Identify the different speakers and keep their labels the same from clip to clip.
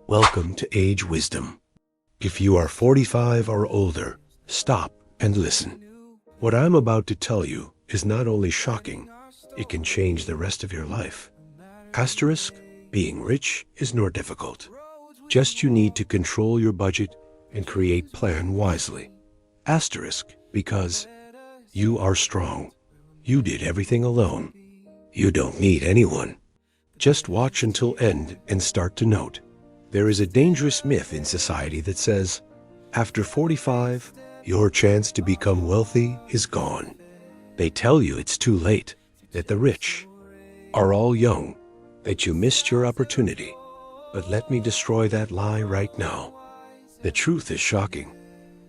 Speaker 1: Welcome to Age Wisdom. If you are 45 or older, stop and listen. What I'm about to tell you is not only shocking, it can change the rest of your life. Asterisk, being rich is nor difficult. Just you need to control your budget and create plan wisely. Asterisk, because you are strong. You did everything alone. You don't need anyone. Just watch until end and start to note. There is a dangerous myth in society that says, after 45, your chance to become wealthy is gone. They tell you it's too late, that the rich are all young, that you missed your opportunity. But let me destroy that lie right now. The truth is shocking.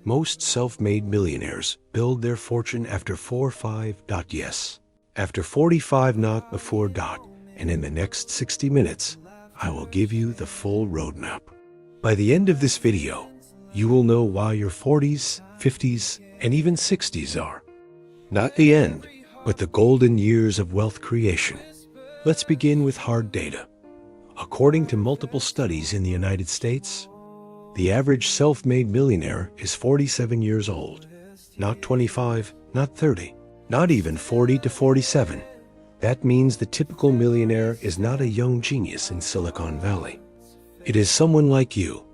Speaker 1: Most self-made millionaires build their fortune after 45. Yes, after 45, not before. And in the next 60 minutes, I will give you the full roadmap. By the end of this video, you will know why your 40s, 50s, and even 60s are not the end, but the golden years of wealth creation. Let's begin with hard data. According to multiple studies in the United States, the average self-made millionaire is 47 years old, not 25, not 30, not even 40 to 47. That means the typical millionaire is not a young genius in Silicon Valley. It is someone like you,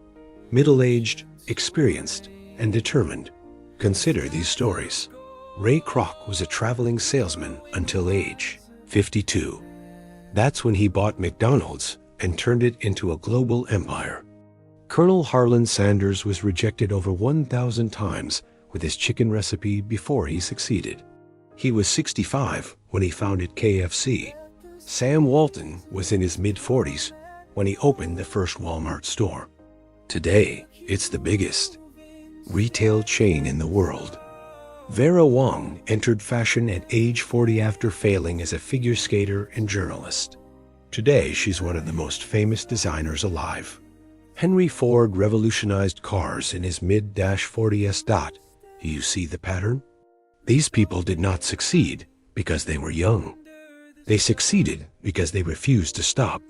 Speaker 1: middle-aged, experienced, and determined. Consider these stories. Ray Kroc was a traveling salesman until age 52. That's when he bought McDonald's and turned it into a global empire. Colonel Harlan Sanders was rejected over 1,000 times with his chicken recipe before he succeeded. He was 65 when he founded KFC. Sam Walton was in his mid-40s when he opened the first Walmart store. Today, it's the biggest retail chain in the world. Vera Wang entered fashion at age 40 after failing as a figure skater and journalist. Today, she's one of the most famous designers alive. Henry Ford revolutionized cars in his mid-40s. Do you see the pattern? These people did not succeed because they were young. They succeeded because they refused to stop.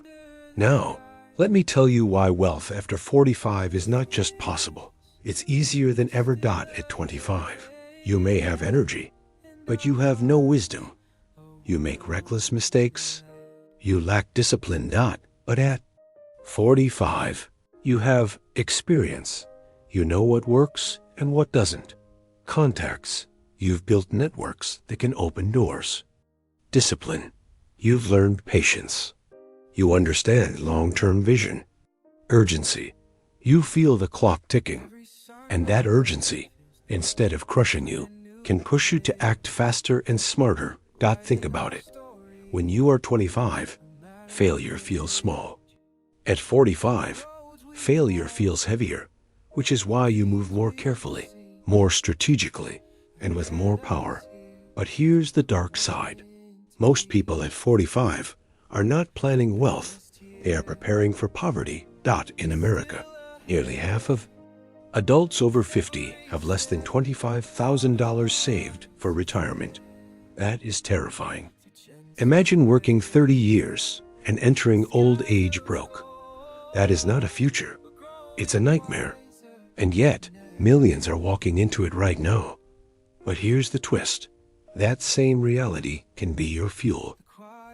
Speaker 1: Now, let me tell you why wealth after 45 is not just possible. It's easier than ever. At 25, you may have energy, but you have no wisdom. You make reckless mistakes. You lack discipline. But at 45, you have experience. You know what works and what doesn't. Contacts. You've built networks that can open doors. Discipline. You've learned patience. You understand long-term vision. Urgency. You feel the clock ticking. And that urgency, instead of crushing you, can push you to act faster and smarter. Think about it. When you are 25, failure feels small. At 45, failure feels heavier, which is why you move more carefully, more strategically, and with more power. But here's the dark side. Most people at 45 are not planning wealth. They are preparing for poverty. In America, nearly half of adults over 50 have less than $25,000 saved for retirement. That is terrifying. Imagine working 30 years and entering old age broke. That is not a future. It's a nightmare. And yet, millions are walking into it right now. But here's the twist. That same reality can be your fuel.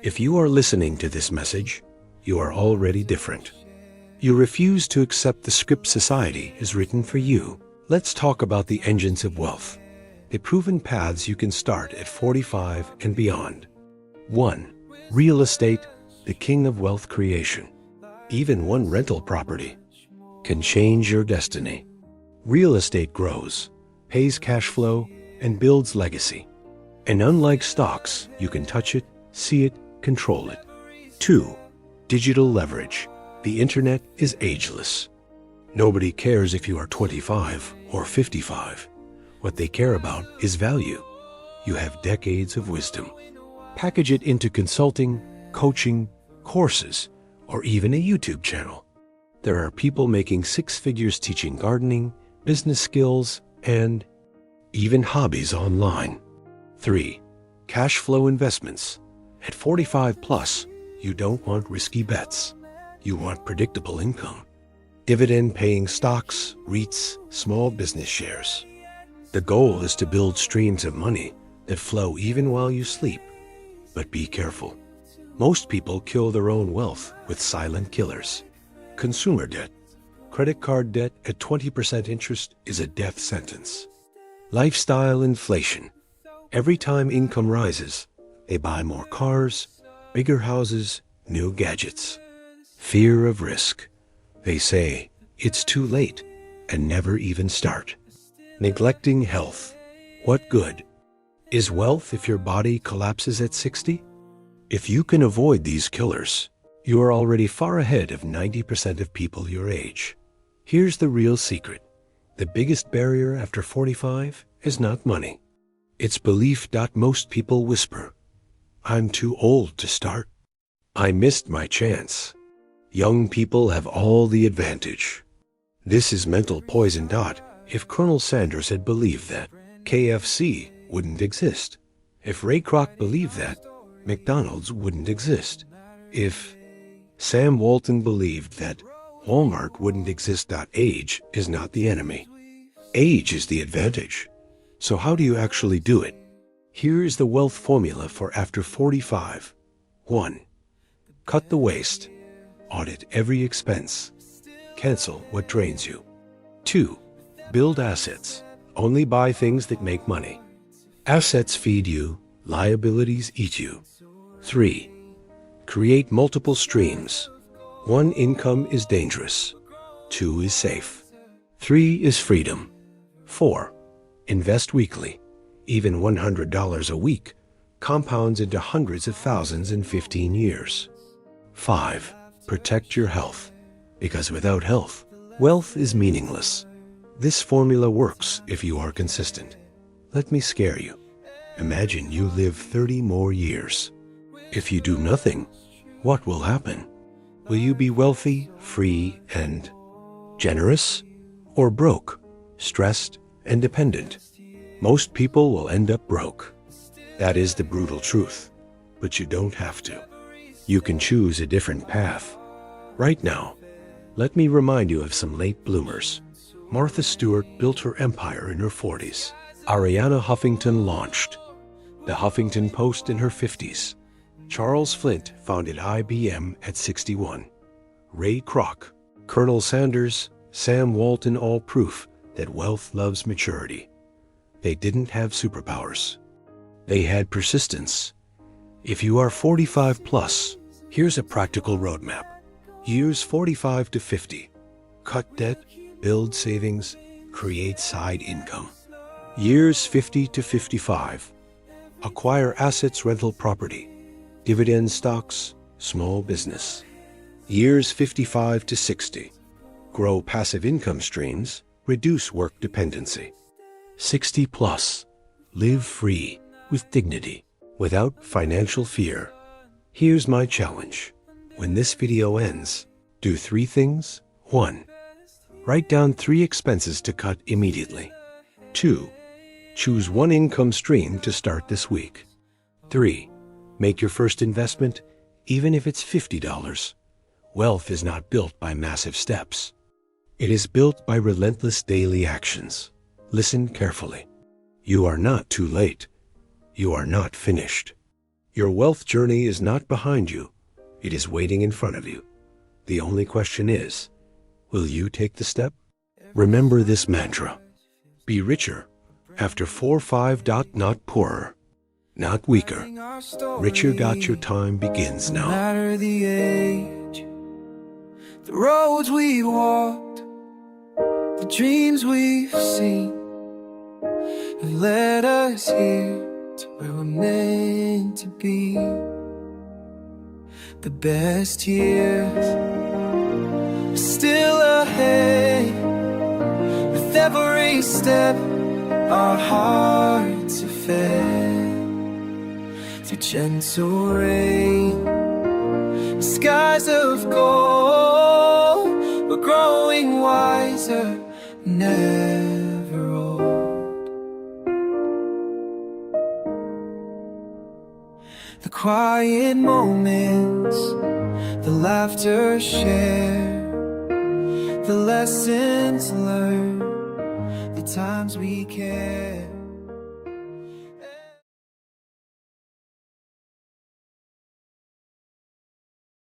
Speaker 1: If you are listening to this message, you are already different. You refuse to accept the script society has written for you. Let's talk about the engines of wealth, the proven paths you can start at 45 and beyond. 1. Real estate, the king of wealth creation. Even one rental property can change your destiny. Real estate grows, pays cash flow, and builds legacy. And unlike stocks, you can touch it, see it, control it. 2. Digital leverage. The internet is ageless. Nobody cares if you are 25 or 55. What they care about is value. You have decades of wisdom. Package it into consulting, coaching, courses, or even a YouTube channel. There are people making 6 figures teaching gardening, business skills, and even hobbies online. 3. Cash flow investments. At 45 plus, you don't want risky bets. You want predictable income. dividend-paying stocks, REITs, small business shares. The goal is to build streams of money that flow even while you sleep. But be careful. Most people kill their own wealth with silent killers. Consumer debt. Credit card debt at 20% interest is a death sentence. Lifestyle inflation. Every time income rises, they buy more cars, bigger houses, new gadgets. Fear of risk. They say it's too late and never even start. Neglecting health. What good? Is wealth if your body collapses at 60? If you can avoid these killers, you are already far ahead of 90% of people your age. Here's the real secret. The biggest barrier after 45 is not money. It's belief. Most people whisper, "I'm too old to start. I missed my chance." Young people have all the advantage. This is mental poison. If Colonel Sanders had believed that, KFC wouldn't exist. If Ray Kroc believed that, McDonald's wouldn't exist. If Sam Walton believed that, Walmart wouldn't exist. Age is not the enemy. Age is the advantage. So how do you actually do it? Here is the wealth formula for after 45. 1. Cut the waste. Audit every expense. Cancel what drains you. 2. Build assets. Only buy things that make money. Assets feed you, liabilities eat you. 3. Create multiple streams. 1 income is dangerous. 2 is safe. 3 is freedom. 4. Invest weekly. Even $100 a week compounds into hundreds of thousands in 15 years. 5. Protect your health. Because without health, wealth is meaningless. This formula works if you are consistent. Let me scare you. Imagine you live 30 more years. If you do nothing, what will happen? Will you be wealthy, free, and generous? Or broke, stressed, and dependent? Most people will end up broke. That is the brutal truth. But you don't have to. You can choose a different path. Right now, let me remind you of some late bloomers. Martha Stewart built her empire in her 40s. Arianna Huffington launched the Huffington Post in her 50s. Charles Flint founded IBM at 61. Ray Kroc, Colonel Sanders, Sam Walton, all proof that wealth loves maturity. They didn't have superpowers. They had persistence. If you are 45 plus, here's a practical roadmap. Years 45 to 50. Cut debt, build savings, create side income. Years 50 to 55. Acquire assets, rental property, dividend stocks, small business. Years 55 to 60. Grow passive income streams, reduce work dependency. 60 plus. Live free, with dignity, without financial fear. Here's my challenge. When this video ends, do 3 things. 1. Write down 3 expenses to cut immediately. 2. Choose 1 income stream to start this week. 3. Make your first investment, even if it's $50. Wealth is not built by massive steps. It is built by relentless daily actions. Listen carefully. You are not too late. You are not finished. Your wealth journey is not behind you. It is waiting in front of you. The only question is, will you take the step? Remember this mantra. Be richer after 4-5. Not poorer, not weaker. Richer. Your time begins now. No matter the age, the roads we walked, the dreams we've seen have led us here to where we're meant to be. The best years are still ahead. With every step, our hearts are fed through gentle rain, skies of gold. We're growing wiser, never old. The quiet moments, the laughter shared,
Speaker 2: the lessons learned, the times we care.